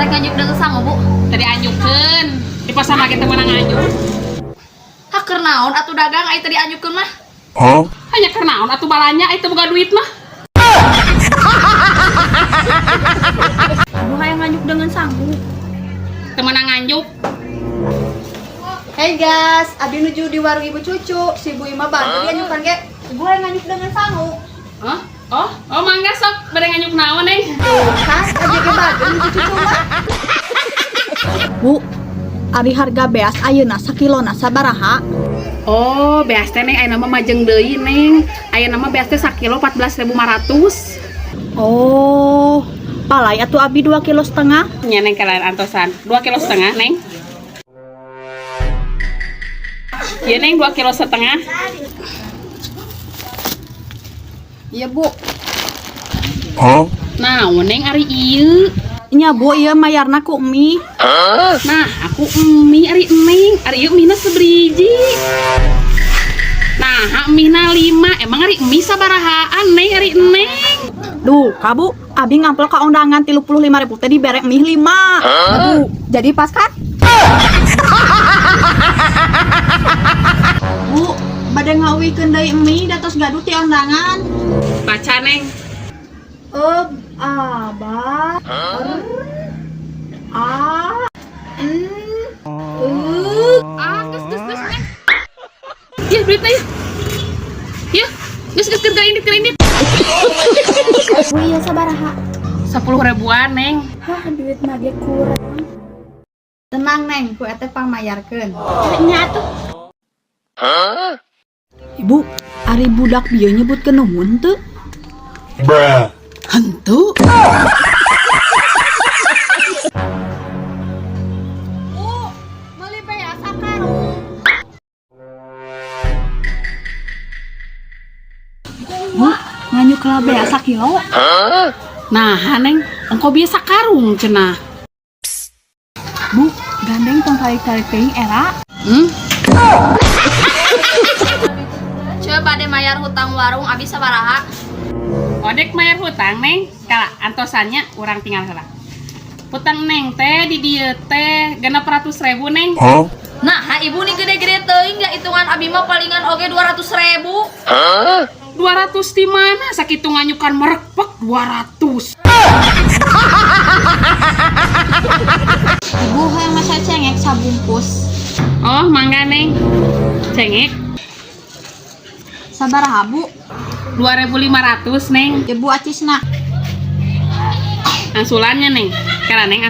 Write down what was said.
Rek nganyuk dengan sangu bu. Tadi anyukeun di pasar lagi temenang anyuk. Haker naon atuh dagang ai tadi anyukeun mah. Hanya karena atuh balanya itu boga duit mah. Ibu hayang nganyuk dengan sangu. Temenang anyuk. Hey guys, Abi nuju di warung Ibu Cucu. Si Ibu Ima bantu dia nyukan ge. Ibu hayang nganyuk dengan sangu. Hah? Oh mangga sok bade nganyuk naon neng. Kan aja ge baju Ibu Cucu mah. Bu, ari harga beas ayeuna sakilona sabaraha? Oh, beas teh neng aya nama majeng deui neng. Aya nama beas teh sakilo 14.500. Oh, palai atuh Abi 2,5 kilo. Nya neng kalian antosan 2,5 kilo neng. Ya neng 2,5 kilo. Iya Bu. Nah, neng ari ieu. Nya Bu, ieu mayarna ku mie. Nah, aku mie ari neng. Ari ieu mie sebriji. Nah, mie 5. Emang ari mie sabarahaan neng ari neng. Duh, kabu, Abi ngampel ka undangan 35.000 teh diberek mie 5. Aduh, jadi pas kan? Bu, bade ngawikeun deui mie datos gaduh ti undangan. Baca neng. Abah. Ges neng. Ya duitnya ya. Ya, ges kerindit. Bu, iya sabaraha? 10 ribuan neng. Hah, duit mah ge kurang. Tenang neng, ku eta pangmayarkeun. Nya tuh. Ibu, ari budak bieu nyebutkeun nuhun teu? Hantu. Meuli beas sakarung. Bu, nganyuk lah beas sakilo. Nah, neng, engkau biasa karung cenah. Bu, gandeng tong tarik-tarik teuing era. Coba deh mayar hutang warung abi sabaraha. Odek mayar hutang neng, kala antosannya urang tinggal heula. Hutang neng teh di dieu teh 600.000 neng. Nah, ibu nih gede-gede teuing ya hitungan abi mah palingan oge 200.000. 200 di mana? Sakitu nganyukan merekpek 200. Ibu hayang masa cengek sabungkus. Oh, mangga neng. Cengek Sabaraha Bu? 2.500 neng. Ibu acisna. Angsulannya neng. Kala neng